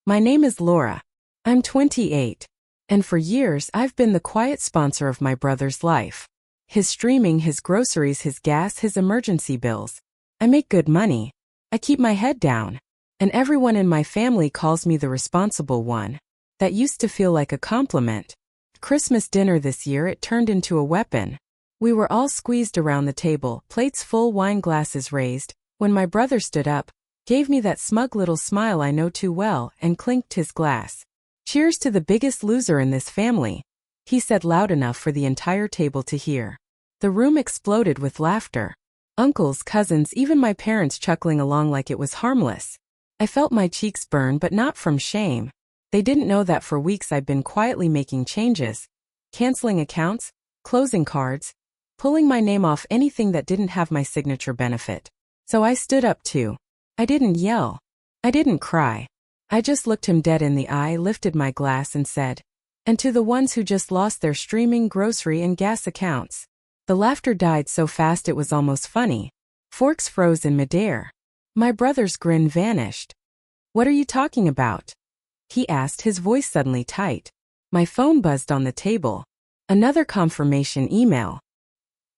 My name is Laura. I'm 28. And for years I've been the quiet sponsor of my brother's life. His streaming, his groceries, his gas, his emergency bills. I make good money. I keep my head down. And everyone in my family calls me the responsible one. That used to feel like a compliment. Christmas dinner this year, it turned into a weapon. We were all squeezed around the table, plates full, wine glasses raised, when my brother stood up, gave me that smug little smile I know too well, and clinked his glass. "Cheers to the biggest loser in this family," he said loud enough for the entire table to hear. The room exploded with laughter. Uncles, cousins, even my parents chuckling along like it was harmless. I felt my cheeks burn, but not from shame. They didn't know that for weeks I'd been quietly making changes, canceling accounts, closing cards, pulling my name off anything that didn't have my signature benefit. So I stood up too. I didn't yell. I didn't cry. I just looked him dead in the eye, lifted my glass and said, "And to the ones who just lost their streaming, grocery and gas accounts." The laughter died so fast it was almost funny. Forks froze in midair. My brother's grin vanished. "What are you talking about?" he asked, his voice suddenly tight. My phone buzzed on the table. Another confirmation email.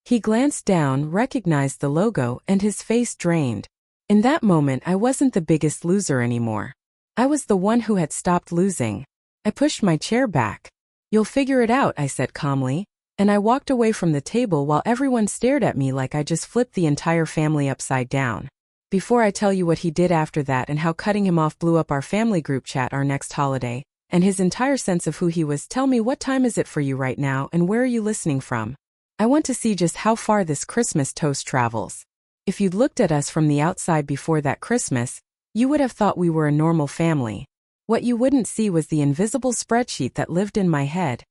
He glanced down, recognized the logo, and his face drained. In that moment, I wasn't the biggest loser anymore. I was the one who had stopped losing. I pushed my chair back. "You'll figure it out," I said calmly, and I walked away from the table while everyone stared at me like I just flipped the entire family upside down. Before I tell you what he did after that and how cutting him off blew up our family group chat our next holiday, and his entire sense of who he was, tell me, what time is it for you right now and where are you listening from? I want to see just how far this Christmas toast travels. If you'd looked at us from the outside before that Christmas, you would have thought we were a normal family. What you wouldn't see was the invisible spreadsheet that lived in my head,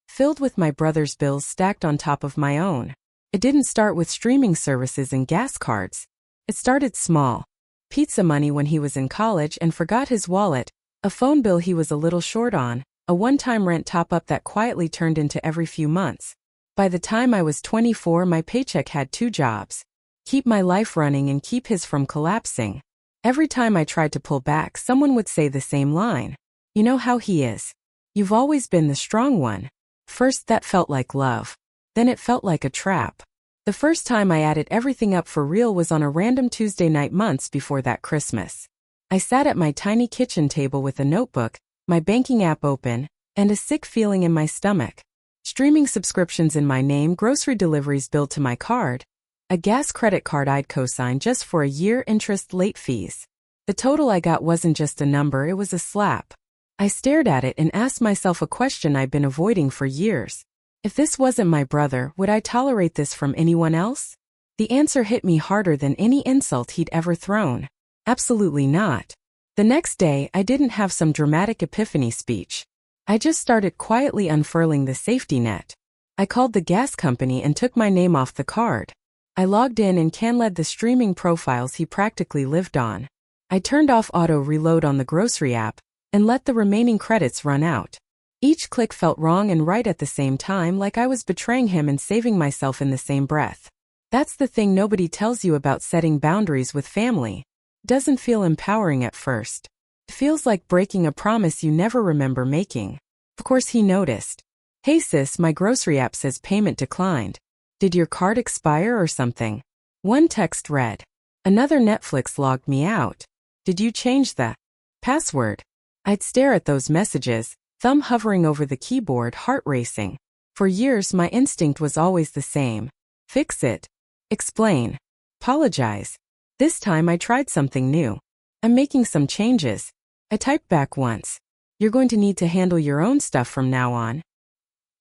filled with my brother's bills stacked on top of my own. It didn't start with streaming services and gas cards. It started small. Pizza money when he was in college and forgot his wallet, a phone bill he was a little short on, a one-time rent top-up that quietly turned into every few months. By the time I was 24, my paycheck had two jobs: keep my life running and keep his from collapsing. Every time I tried to pull back, someone would say the same line. "You know how he is. You've always been the strong one." First that felt like love. Then it felt like a trap. The first time I added everything up for real was on a random Tuesday night months before that Christmas. I sat at my tiny kitchen table with a notebook, my banking app open, and a sick feeling in my stomach. Streaming subscriptions in my name, grocery deliveries billed to my card, a gas credit card I'd co-signed just for a year, interest, late fees. The total I got wasn't just a number, it was a slap. I stared at it and asked myself a question I'd been avoiding for years. If this wasn't my brother, would I tolerate this from anyone else? The answer hit me harder than any insult he'd ever thrown. Absolutely not. The next day, I didn't have some dramatic epiphany speech. I just started quietly unfurling the safety net. I called the gas company and took my name off the card. I logged in and can-led the streaming profiles he practically lived on. I turned off auto reload on the grocery app and let the remaining credits run out. Each click felt wrong and right at the same time, like I was betraying him and saving myself in the same breath. That's the thing nobody tells you about setting boundaries with family. Doesn't feel empowering at first. It feels like breaking a promise you never remember making. Of course he noticed. "Hey sis, my grocery app says payment declined. Did your card expire or something?" One text read. Another Netflix logged me out. "Did you change the password?" I'd stare at those messages, thumb hovering over the keyboard, heart racing. For years my instinct was always the same. Fix it. Explain. Apologize. This time I tried something new. "I'm making some changes." I typed back once. "You're going to need to handle your own stuff from now on."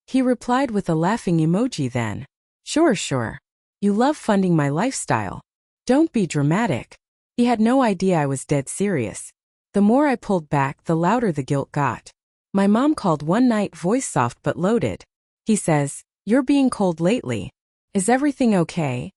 He replied with a laughing emoji then. Sure. You love funding my lifestyle. Don't be dramatic." He had no idea I was dead serious. The more I pulled back, the louder the guilt got. My mom called one night, voice soft but loaded. He says, "You're being cold lately. Is everything okay?"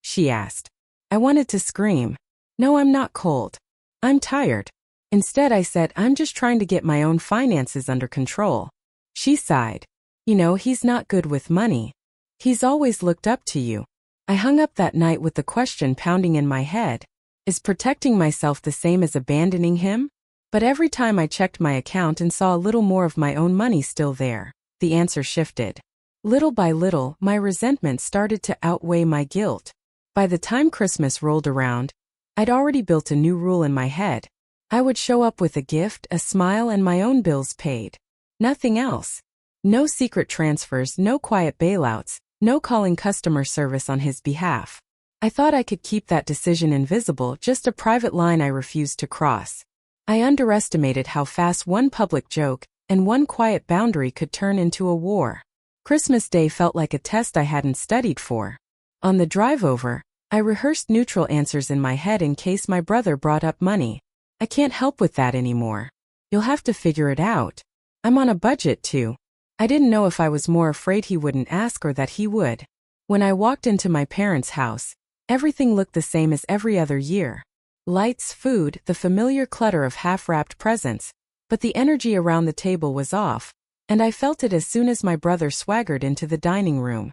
she asked. I wanted to scream. "No, I'm not cold. I'm tired." Instead I said, "I'm just trying to get my own finances under control." She sighed. "You know, he's not good with money. He's always looked up to you." I hung up that night with the question pounding in my head. Is protecting myself the same as abandoning him? But every time I checked my account and saw a little more of my own money still there, the answer shifted. Little by little, my resentment started to outweigh my guilt. By the time Christmas rolled around, I'd already built a new rule in my head. I would show up with a gift, a smile, and my own bills paid. Nothing else. No secret transfers, no quiet bailouts, no calling customer service on his behalf. I thought I could keep that decision invisible, just a private line I refused to cross. I underestimated how fast one public joke and one quiet boundary could turn into a war. Christmas Day felt like a test I hadn't studied for. On the drive over, I rehearsed neutral answers in my head in case my brother brought up money. I can't help with that anymore. You'll have to figure it out. I'm on a budget too. I didn't know if I was more afraid he wouldn't ask or that he would. When I walked into my parents' house, everything looked the same as every other year. Lights, food, the familiar clutter of half-wrapped presents, but the energy around the table was off, and I felt it as soon as my brother swaggered into the dining room.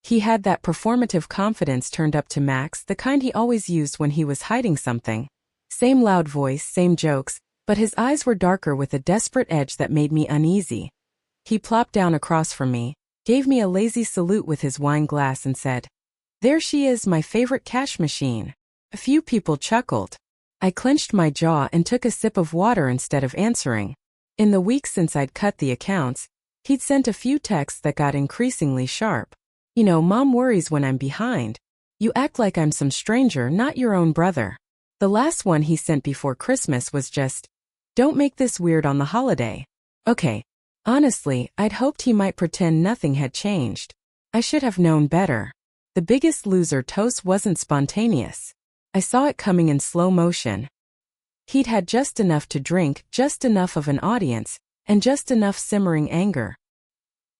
He had that performative confidence turned up to max, the kind he always used when he was hiding something. Same loud voice, same jokes, but his eyes were darker with a desperate edge that made me uneasy. He plopped down across from me, gave me a lazy salute with his wine glass and said, "There she is, my favorite cash machine." A few people chuckled. I clenched my jaw and took a sip of water instead of answering. In the weeks since I'd cut the accounts, he'd sent a few texts that got increasingly sharp. "You know, Mom worries when I'm behind. You act like I'm some stranger, not your own brother." The last one he sent before Christmas was just, "Don't make this weird on the holiday." Okay. Honestly, I'd hoped he might pretend nothing had changed. I should have known better. The Biggest Loser toast wasn't spontaneous. I saw it coming in slow motion. He'd had just enough to drink, just enough of an audience, and just enough simmering anger.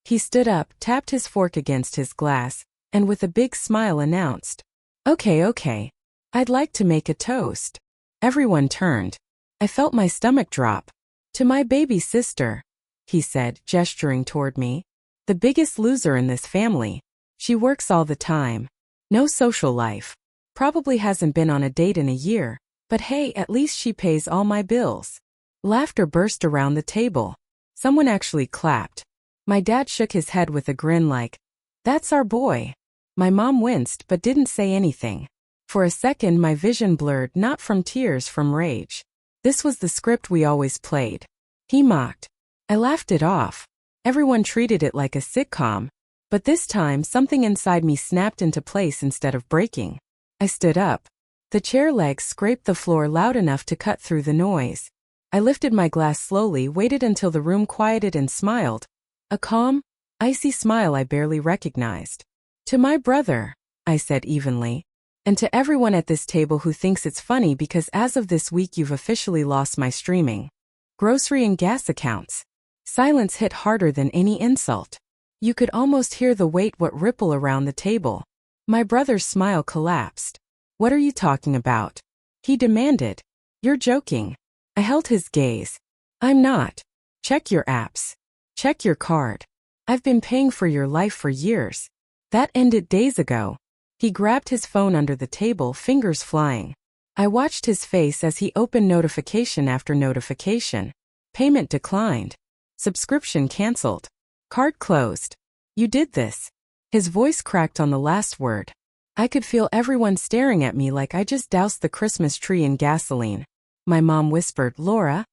He stood up, tapped his fork against his glass, and with a big smile announced, Okay, I'd like to make a toast." Everyone turned. I felt my stomach drop. "To my baby sister," he said, gesturing toward me. "The biggest loser in this family. She works all the time. No social life. Probably hasn't been on a date in a year, but hey, at least she pays all my bills." Laughter burst around the table. Someone actually clapped. My dad shook his head with a grin like, "That's our boy." My mom winced but didn't say anything. For a second my vision blurred, not from tears, from rage. This was the script we always played. He mocked. I laughed it off. Everyone treated it like a sitcom. But this time something inside me snapped into place instead of breaking. I stood up. The chair legs scraped the floor loud enough to cut through the noise. I lifted my glass slowly, waited until the room quieted and smiled. A calm, icy smile I barely recognized. "To my brother," I said evenly. "And to everyone at this table who thinks it's funny because as of this week you've officially lost my streaming, grocery and gas accounts." Silence hit harder than any insult. You could almost hear the weight ripple around the table. My brother's smile collapsed. "What are you talking about?" he demanded. "You're joking." I held his gaze. "I'm not. Check your apps. Check your card. I've been paying for your life for years. That ended days ago." He grabbed his phone under the table, fingers flying. I watched his face as he opened notification after notification. Payment declined. Subscription canceled. Card closed. "You did this." His voice cracked on the last word. I could feel everyone staring at me like I just doused the Christmas tree in gasoline. My mom whispered, "Laura,"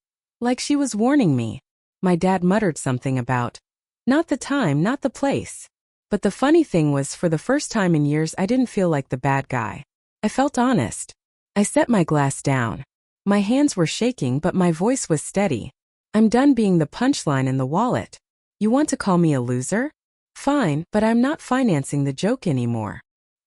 like she was warning me. My dad muttered something about, "Not the time, not the place." But the funny thing was, for the first time in years I didn't feel like the bad guy. I felt honest. I set my glass down. My hands were shaking but my voice was steady. "I'm done being the punchline in the wallet. You want to call me a loser? Fine, but I'm not financing the joke anymore."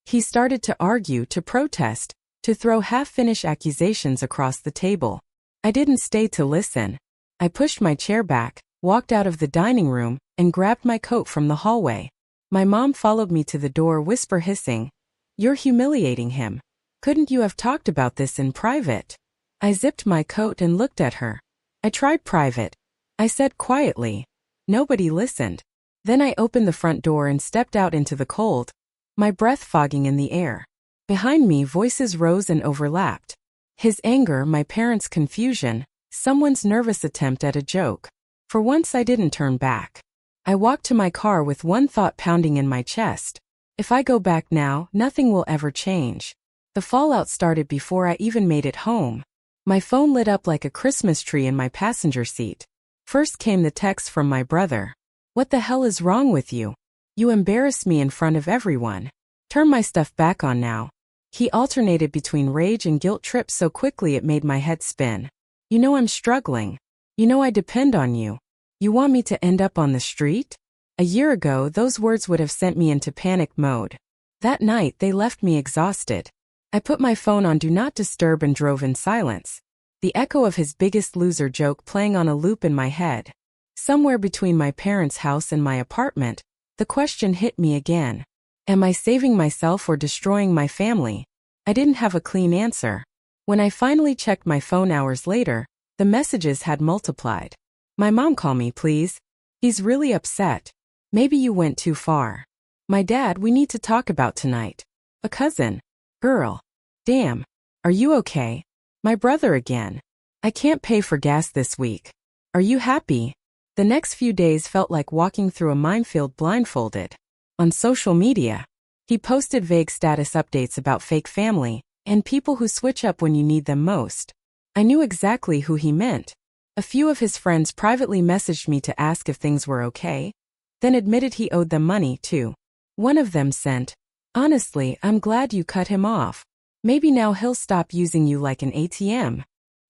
He started to argue, to protest, to throw half-finished accusations across the table. I didn't stay to listen. I pushed my chair back, walked out of the dining room, and grabbed my coat from the hallway. My mom followed me to the door, whisper hissing, "You're humiliating him. Couldn't you have talked about this in private?" I zipped my coat and looked at her. "I tried private," I said quietly. Nobody listened. Then I opened the front door and stepped out into the cold, my breath fogging in the air. Behind me voices rose and overlapped. His anger, my parents' confusion, Someone's nervous attempt at a joke. For once I didn't turn back. I walked to my car with one thought pounding in my chest. If I go back now, nothing will ever change. The fallout started before I even made it home. My phone lit up like a Christmas tree in my passenger seat. First came the text from my brother. "What the hell is wrong with you? You embarrassed me in front of everyone. Turn my stuff back on now." He alternated between rage and guilt trips so quickly it made my head spin. "You know I'm struggling. You know I depend on you. You want me to end up on the street?" A year ago, those words would have sent me into panic mode. That night, they left me exhausted. I put my phone on Do Not Disturb and drove in silence. The echo of his Biggest Loser joke playing on a loop in my head. Somewhere between my parents' house and my apartment, the question hit me again. Am I saving myself or destroying my family? I didn't have a clean answer. When I finally checked my phone hours later, the messages had multiplied. "My mom, call me, please. He's really upset. Maybe you went too far. My dad, we need to talk about tonight. A cousin. Girl. Damn. Are you okay? My brother again. I can't pay for gas this week. Are you happy?" The next few days felt like walking through a minefield blindfolded. On social media, he posted vague status updates about fake family and people who switch up when you need them most. I knew exactly who he meant. A few of his friends privately messaged me to ask if things were okay, then admitted he owed them money too. One of them sent, "Honestly, I'm glad you cut him off. Maybe now he'll stop using you like an ATM."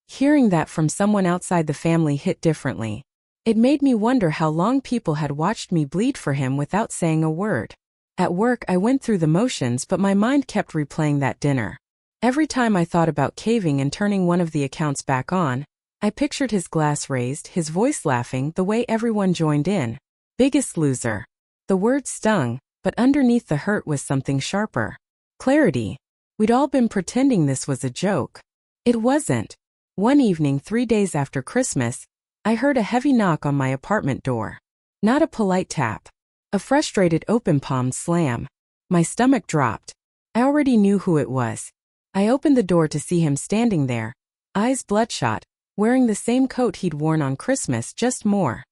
Hearing that from someone outside the family hit differently. It made me wonder how long people had watched me bleed for him without saying a word. At work, I went through the motions, but my mind kept replaying that dinner. Every time I thought about caving and turning one of the accounts back on, I pictured his glass raised, his voice laughing, the way everyone joined in. Biggest loser. The word stung, but underneath the hurt was something sharper. Clarity. We'd all been pretending this was a joke. It wasn't. One evening 3 days after Christmas, I heard a heavy knock on my apartment door. Not a polite tap. A frustrated open-palmed slam. My stomach dropped. I already knew who it was. I opened the door to see him standing there, eyes bloodshot, wearing the same coat he'd worn on Christmas, just more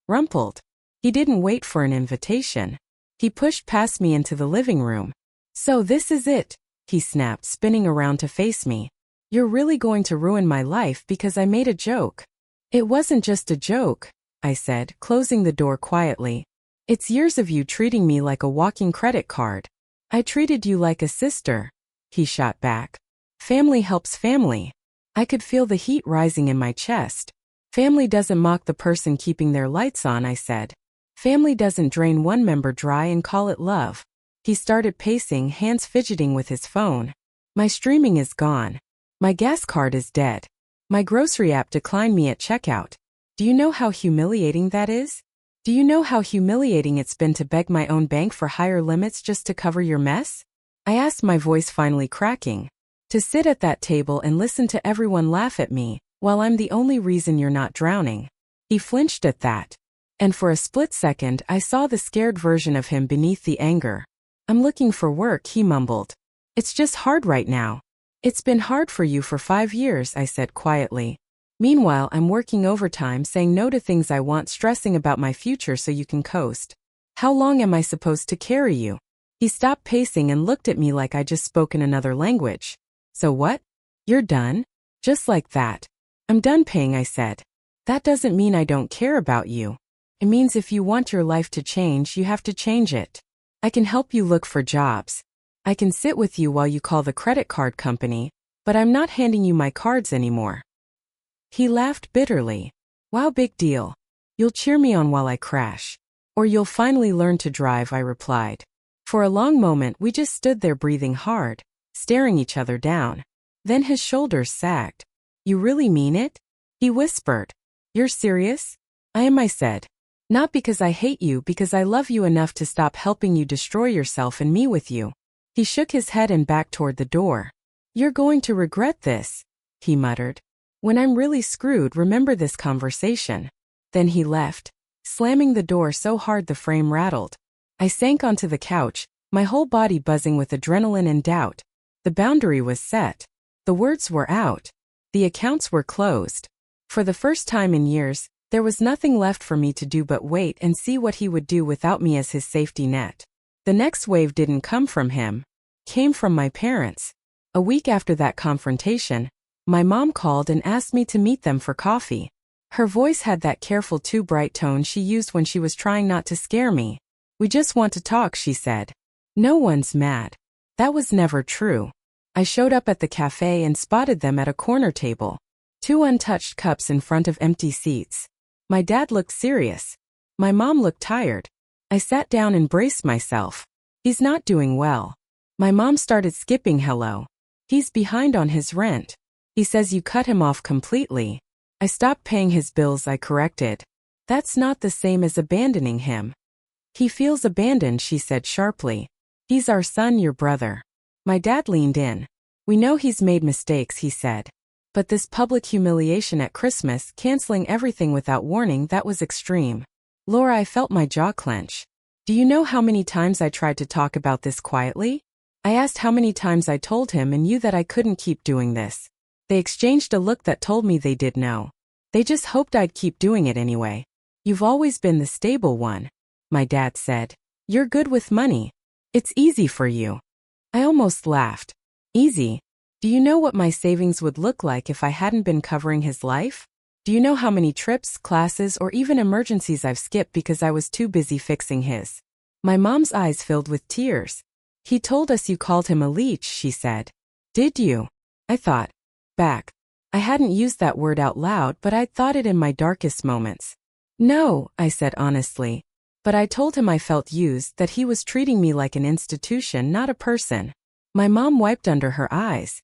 rumpled. He didn't wait for an invitation. He pushed past me into the living room. "So this is it," he snapped, spinning around to face me. "You're really going to ruin my life because I made a joke." "It wasn't just a joke," I said, closing the door quietly. "It's years of you treating me like a walking credit card." "I treated you like a sister," he shot back. "Family helps family." I could feel the heat rising in my chest. "Family doesn't mock the person keeping their lights on," I said. "Family doesn't drain one member dry and call it love." He started pacing, hands fidgeting with his phone. "My streaming is gone. My gas card is dead. My grocery app declined me at checkout. Do you know how humiliating that is? Do you know how humiliating it's been to beg my own bank for higher limits just to cover your mess?" I asked, my voice finally cracking. "To sit at that table and listen to everyone laugh at me, while I'm the only reason you're not drowning." He flinched at that. And for a split second, I saw the scared version of him beneath the anger. "I'm looking for work," he mumbled. "It's just hard right now." "It's been hard for you for 5 years," I said quietly. "Meanwhile, I'm working overtime, saying no to things I want, stressing about my future so you can coast. How long am I supposed to carry you?" He stopped pacing and looked at me like I just spoken another language. "So what? You're done?" "Just like that." "I'm done paying," I said. "That doesn't mean I don't care about you. It means if you want your life to change, you have to change it. I can help you look for jobs. I can sit with you while you call the credit card company, but I'm not handing you my cards anymore." He laughed bitterly. "Wow, big deal. You'll cheer me on while I crash. Or you'll finally learn to drive," I replied. For a long moment, we just stood there breathing hard, staring each other down. Then his shoulders sagged. "You really mean it?" he whispered. "You're serious?" "I am," I said. "Not because I hate you, because I love you enough to stop helping you destroy yourself and me with you." He shook his head and backed toward the door. "You're going to regret this," he muttered. "When I'm really screwed, remember this conversation." Then he left, slamming the door so hard the frame rattled. I sank onto the couch, my whole body buzzing with adrenaline and doubt. The boundary was set. The words were out. The accounts were closed. For the first time in years, there was nothing left for me to do but wait and see what he would do without me as his safety net. The next wave didn't come from him. Came from my parents. A week after that confrontation, my mom called and asked me to meet them for coffee. Her voice had that careful too bright tone she used when she was trying not to scare me. "We just want to talk," she said. "No one's mad." That was never true. I showed up at the cafe and spotted them at a corner table. 2 untouched cups in front of empty seats. My dad looked serious. My mom looked tired. I sat down and braced myself. He's not doing well. My mom started skipping hello. He's behind on his rent. He says you cut him off completely. I stopped paying his bills, I corrected. That's not the same as abandoning him. He feels abandoned, she said sharply. He's our son, your brother. My dad leaned in. We know he's made mistakes, he said. But this public humiliation at Christmas, canceling everything without warning, that was extreme. Laura, I felt my jaw clench. Do you know how many times I tried to talk about this quietly? I asked how many times I told him and you that I couldn't keep doing this. They exchanged a look that told me they did know. They just hoped I'd keep doing it anyway. You've always been the stable one, my dad said. You're good with money. It's easy for you. I almost laughed. Easy? Do you know what my savings would look like if I hadn't been covering his life? Do you know how many trips, classes, or even emergencies I've skipped because I was too busy fixing his? My mom's eyes filled with tears. He told us you called him a leech, she said. Did you? I thought back. I hadn't used that word out loud, but I'd thought it in my darkest moments. No, I said honestly. But I told him I felt used, that he was treating me like an institution, not a person. My mom wiped under her eyes.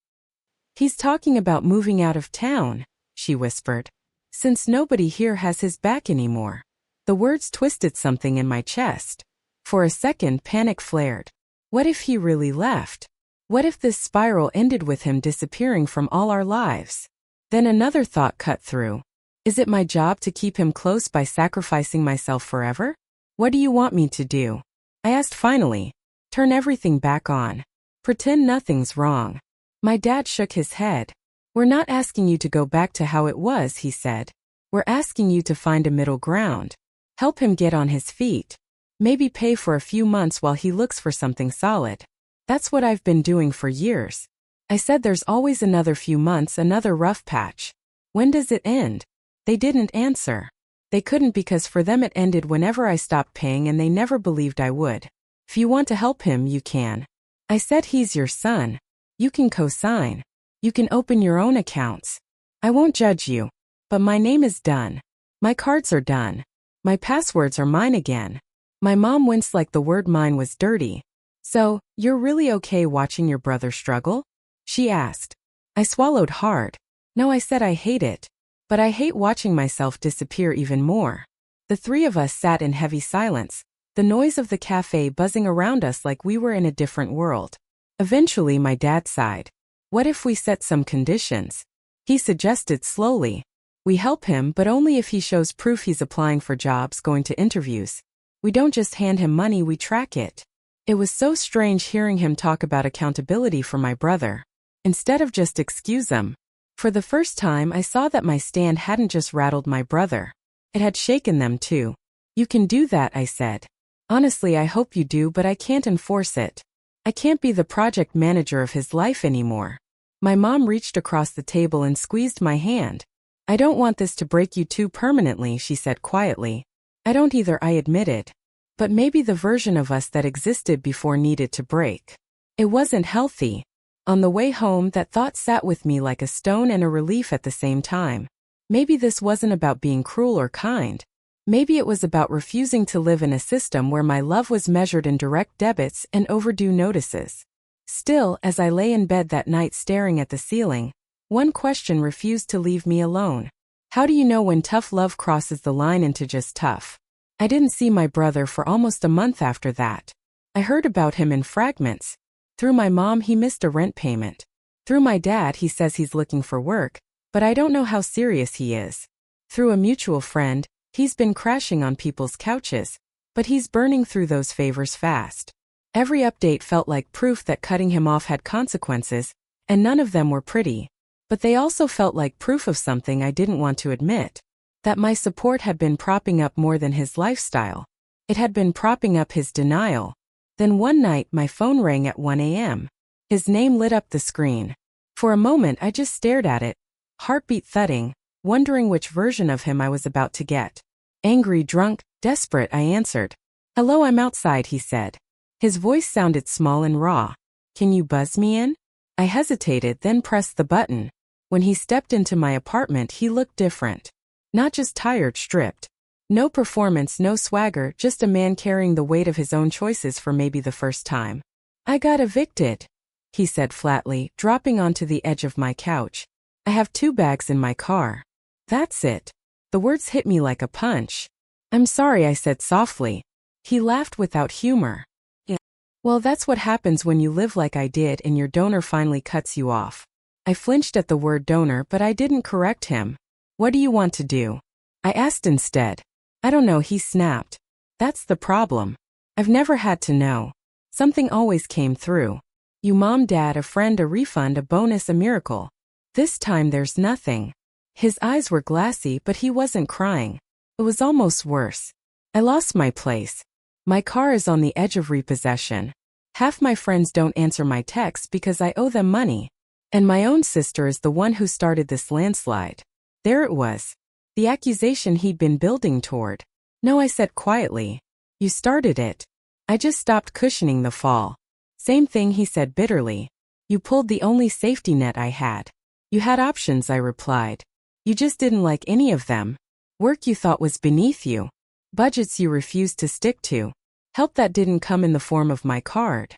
He's talking about moving out of town, she whispered. Since nobody here has his back anymore. The words twisted something in my chest. For a second, panic flared. What if he really left? What if this spiral ended with him disappearing from all our lives? Then another thought cut through. Is it my job to keep him close by sacrificing myself forever? What do you want me to do? I asked finally. Turn everything back on. Pretend nothing's wrong. My dad shook his head. We're not asking you to go back to how it was, he said. We're asking you to find a middle ground. Help him get on his feet. Maybe pay for a few months while he looks for something solid. That's what I've been doing for years. I said there's always another few months, another rough patch. When does it end? They didn't answer. They couldn't because for them it ended whenever I stopped paying and they never believed I would. If you want to help him, you can. I said he's your son. You can co-sign. You can open your own accounts. I won't judge you. But my name is done. My cards are done. My passwords are mine again. My mom winced like the word mine was dirty. So, you're really okay watching your brother struggle? She asked. I swallowed hard. No, I said I hate it. But I hate watching myself disappear even more. The three of us sat in heavy silence, the noise of the cafe buzzing around us like we were in a different world. Eventually my dad sighed. What if we set some conditions? He suggested slowly. We help him, but only if he shows proof he's applying for jobs, going to interviews. We don't just hand him money, we track it. It was so strange hearing him talk about accountability for my brother, instead of just excuse him. For the first time I saw that my stand hadn't just rattled my brother. It had shaken them too. You can do that, I said. Honestly, I hope you do, but I can't enforce it. I can't be the project manager of his life anymore. My mom reached across the table and squeezed my hand. I don't want this to break you too permanently, she said quietly. I don't either, I admitted. But maybe the version of us that existed before needed to break. It wasn't healthy. On the way home, that thought sat with me like a stone and a relief at the same time. Maybe this wasn't about being cruel or kind. Maybe it was about refusing to live in a system where my love was measured in direct debits and overdue notices. Still, as I lay in bed that night staring at the ceiling, one question refused to leave me alone. How do you know when tough love crosses the line into just tough? I didn't see my brother for almost a month after that. I heard about him in fragments. Through my mom, he missed a rent payment. Through my dad, he says he's looking for work, but I don't know how serious he is. Through a mutual friend, he's been crashing on people's couches, but he's burning through those favors fast. Every update felt like proof that cutting him off had consequences, and none of them were pretty. But they also felt like proof of something I didn't want to admit. That my support had been propping up more than his lifestyle. It had been propping up his denial. Then one night my phone rang at 1 a.m. His name lit up the screen. For a moment I just stared at it, heartbeat thudding, wondering which version of him I was about to get. Angry, drunk, desperate, I answered. "Hello, I'm outside," he said. His voice sounded small and raw. "Can you buzz me in?" I hesitated, then pressed the button. When he stepped into my apartment, he looked different. Not just tired, stripped. No performance, no swagger, just a man carrying the weight of his own choices for maybe the first time. "I got evicted," he said flatly, dropping onto the edge of my couch. "I have 2 bags in my car." That's it. The words hit me like a punch. "I'm sorry," I said softly. He laughed without humor. "Yeah. Well, that's what happens when you live like I did and your donor finally cuts you off." I flinched at the word donor, but I didn't correct him. "What do you want to do?" I asked instead. "I don't know," he snapped. "That's the problem. I've never had to know. Something always came through. You, mom, dad, a friend, a refund, a bonus, a miracle. This time there's nothing." His eyes were glassy, but he wasn't crying. It was almost worse. "I lost my place. My car is on the edge of repossession. Half my friends don't answer my texts because I owe them money. And my own sister is the one who started this landslide." There it was. The accusation he'd been building toward. "No," I said quietly. "You started it." I just stopped cushioning the fall. "Same thing," he said bitterly. "You pulled the only safety net I had." "You had options," I replied. "You just didn't like any of them. Work you thought was beneath you. Budgets you refused to stick to. Help that didn't come in the form of my card."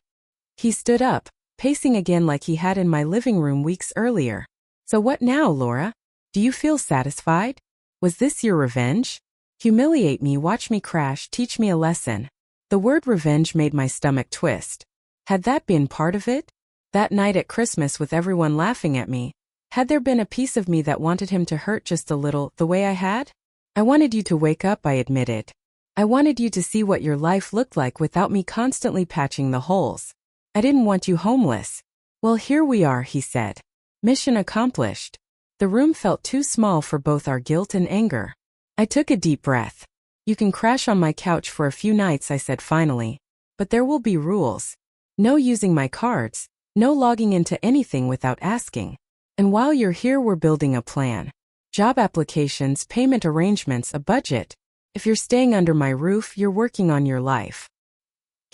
He stood up, pacing again like he had in my living room weeks earlier. "So what now, Laura? Do you feel satisfied? Was this your revenge? Humiliate me, watch me crash, teach me a lesson." The word revenge made my stomach twist. Had that been part of it? That night at Christmas with everyone laughing at me, had there been a piece of me that wanted him to hurt just a little, the way I had? "I wanted you to wake up," I admitted. "I wanted you to see what your life looked like without me constantly patching the holes. I didn't want you homeless." "Well, here we are," he said. "Mission accomplished." The room felt too small for both our guilt and anger. I took a deep breath. "You can crash on my couch for a few nights," I said finally. "But there will be rules. No using my cards, no logging into anything without asking. And while you're here, we're building a plan. Job applications, payment arrangements, a budget. If you're staying under my roof, you're working on your life."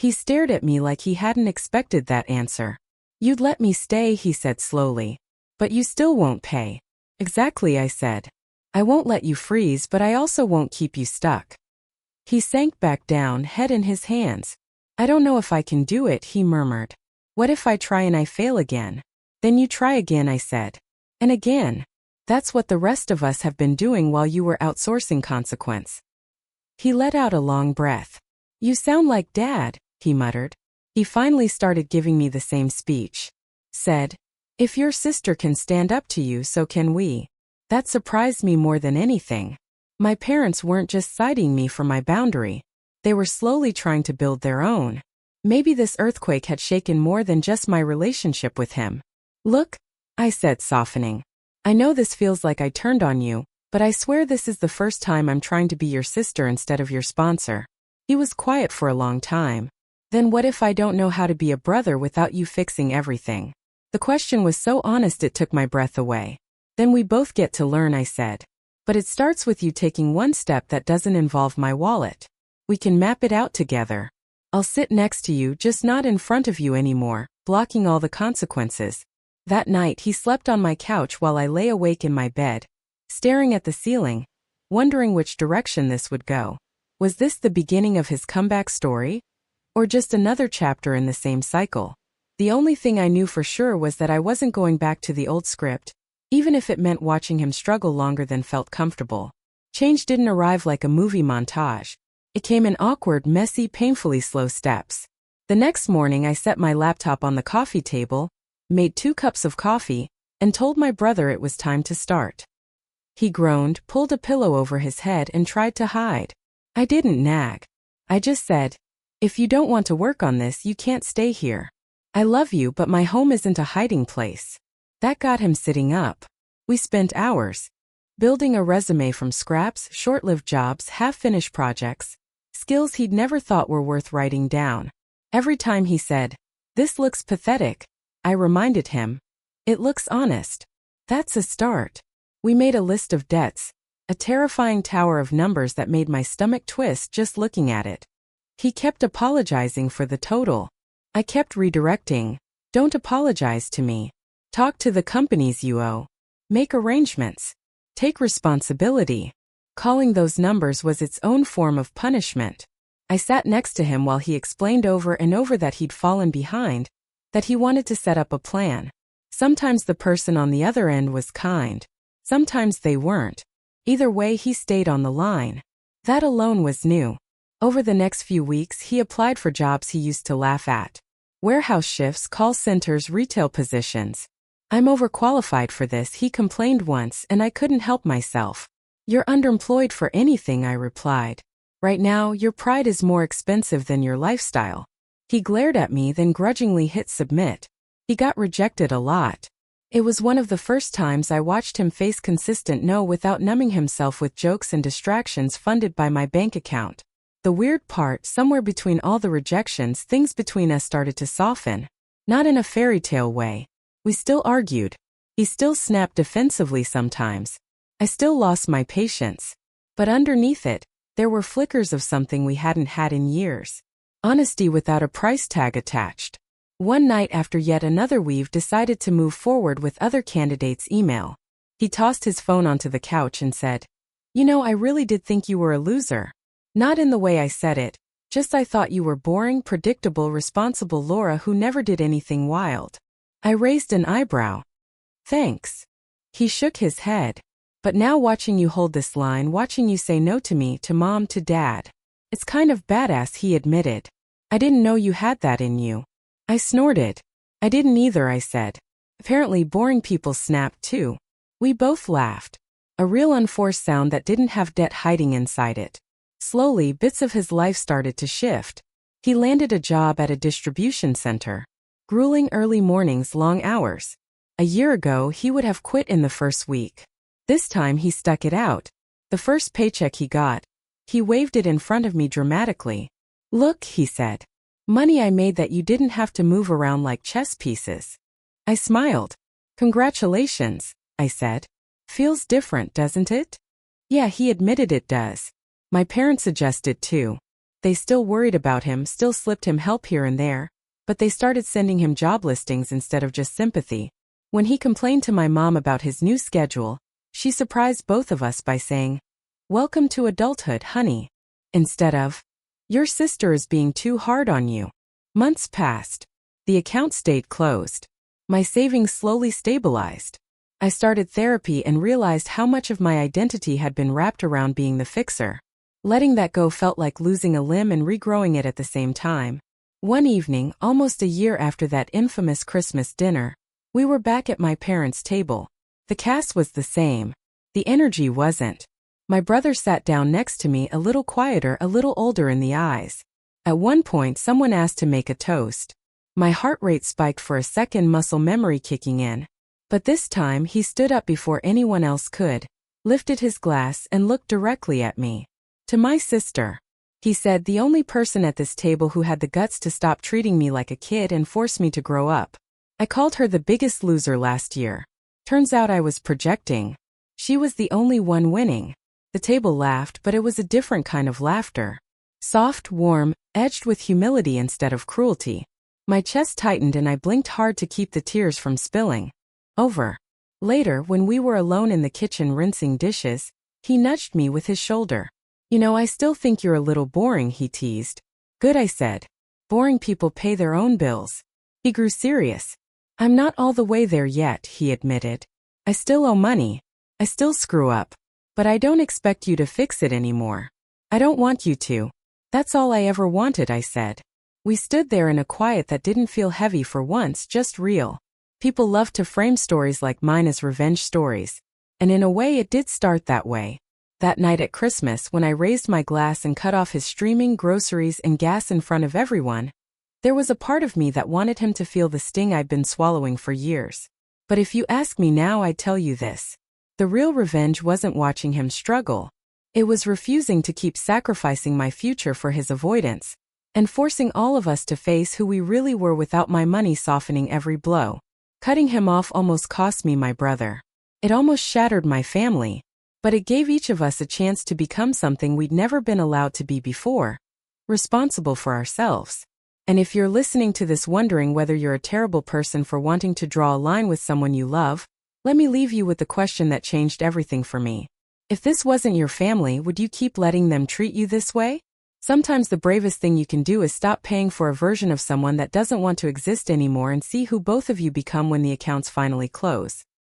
He stared at me like he hadn't expected that answer. "You'd let me stay," he said slowly. "But you still won't pay." "Exactly," I said. "I won't let you freeze, but I also won't keep you stuck." He sank back down, head in his hands. "I don't know if I can do it," he murmured. "What if I try and I fail again?" "Then you try again," I said. "And again. That's what the rest of us have been doing while you were outsourcing consequence." He let out a long breath. "You sound like Dad," he muttered. He finally started giving me the same speech. Said, "If your sister can stand up to you, so can we." That surprised me more than anything. My parents weren't just citing me for my boundary. They were slowly trying to build their own. Maybe this earthquake had shaken more than just my relationship with him. "Look," I said, softening. "I know this feels like I turned on you, but I swear this is the first time I'm trying to be your sister instead of your sponsor." He was quiet for a long time. "Then what if I don't know how to be a brother without you fixing everything?" The question was so honest it took my breath away. "Then we both get to learn," I said. "But it starts with you taking one step that doesn't involve my wallet. We can map it out together. I'll sit next to you, just not in front of you anymore, blocking all the consequences." That night he slept on my couch while I lay awake in my bed, staring at the ceiling, wondering which direction this would go. Was this the beginning of his comeback story? Or just another chapter in the same cycle? The only thing I knew for sure was that I wasn't going back to the old script, even if it meant watching him struggle longer than felt comfortable. Change didn't arrive like a movie montage. It came in awkward, messy, painfully slow steps. The next morning I set my laptop on the coffee table, made 2 cups of coffee, and told my brother it was time to start. He groaned, pulled a pillow over his head, and tried to hide. I didn't nag. I just said, "If you don't want to work on this, you can't stay here. I love you, but my home isn't a hiding place." That got him sitting up. We spent hours building a resume from scraps, short-lived jobs, half-finished projects, skills he'd never thought were worth writing down. Every time he said, "This looks pathetic," I reminded him, "It looks honest." That's a start. We made a list of debts, a terrifying tower of numbers that made my stomach twist just looking at it. He kept apologizing for the total. I kept redirecting. Don't apologize to me. Talk to the companies you owe. Make arrangements. Take responsibility. Calling those numbers was its own form of punishment. I sat next to him while he explained over and over that he'd fallen behind, that he wanted to set up a plan. Sometimes the person on the other end was kind. Sometimes they weren't. Either way, he stayed on the line. That alone was new. Over the next few weeks, he applied for jobs he used to laugh at. Warehouse shifts, call centers, retail positions. "I'm overqualified for this," he complained once, and I couldn't help myself. "You're underemployed for anything," I replied. "Right now, your pride is more expensive than your lifestyle." He glared at me, then grudgingly hit submit. He got rejected a lot. It was one of the first times I watched him face consistent no without numbing himself with jokes and distractions funded by my bank account. The weird part, somewhere between all the rejections, things between us started to soften. Not in a fairy tale way. We still argued. He still snapped defensively sometimes. I still lost my patience. But underneath it, there were flickers of something we hadn't had in years. Honesty without a price tag attached. One night after yet another we've decided to move forward with other candidates' email. He tossed his phone onto the couch and said, "You know, I really did think you were a loser." Not in the way I said it, just I thought you were boring, predictable, responsible Laura who never did anything wild. I raised an eyebrow. "Thanks." He shook his head. "But now watching you hold this line, watching you say no to me, to mom, to dad. It's kind of badass," he admitted. "I didn't know you had that in you." I snorted. "I didn't either," I said. Apparently boring people snapped too. We both laughed. A real unforced sound that didn't have debt hiding inside it. Slowly, bits of his life started to shift. He landed a job at a distribution center. Grueling early mornings, long hours. A year ago, he would have quit in the first week. This time he stuck it out. The first paycheck he got, he waved it in front of me dramatically. "Look," he said. "Money I made that you didn't have to move around like chess pieces." I smiled. "Congratulations," I said. "Feels different, doesn't it?" "Yeah," he admitted, "it does." My parents adjusted too. They still worried about him, still slipped him help here and there, but they started sending him job listings instead of just sympathy. When he complained to my mom about his new schedule, she surprised both of us by saying, "Welcome to adulthood, honey," instead of, "Your sister is being too hard on you." Months passed. The account stayed closed. My savings slowly stabilized. I started therapy and realized how much of my identity had been wrapped around being the fixer. Letting that go felt like losing a limb and regrowing it at the same time. One evening, almost a year after that infamous Christmas dinner, we were back at my parents' table. The cast was the same. The energy wasn't. My brother sat down next to me, a little quieter, a little older in the eyes. At one point, someone asked to make a toast. My heart rate spiked for a second, muscle memory kicking in. But this time, he stood up before anyone else could, lifted his glass, and looked directly at me. "To my sister," he said, "the only person at this table who had the guts to stop treating me like a kid and force me to grow up. I called her the biggest loser last year. Turns out I was projecting. She was the only one winning." The table laughed, but it was a different kind of laughter. Soft, warm, edged with humility instead of cruelty. My chest tightened and I blinked hard to keep the tears from spilling. Over. Later, when we were alone in the kitchen rinsing dishes, he nudged me with his shoulder. "You know, I still think you're a little boring," he teased. "Good," I said. "Boring people pay their own bills." He grew serious. "I'm not all the way there yet," he admitted. "I still owe money. I still screw up. But I don't expect you to fix it anymore. I don't want you to." "That's all I ever wanted," I said. We stood there in a quiet that didn't feel heavy for once, just real. People love to frame stories like mine as revenge stories. And in a way it did start that way. That night at Christmas, when I raised my glass and cut off his streaming groceries and gas in front of everyone, there was a part of me that wanted him to feel the sting I'd been swallowing for years. But if you ask me now, I'd tell you this. The real revenge wasn't watching him struggle. It was refusing to keep sacrificing my future for his avoidance, and forcing all of us to face who we really were without my money softening every blow. Cutting him off almost cost me my brother. It almost shattered my family, but it gave each of us a chance to become something we'd never been allowed to be before, responsible for ourselves. And if you're listening to this wondering whether you're a terrible person for wanting to draw a line with someone you love, let me leave you with the question that changed everything for me. If this wasn't your family, would you keep letting them treat you this way? Sometimes the bravest thing you can do is stop paying for a version of someone that doesn't want to exist anymore and see who both of you become when the accounts finally close.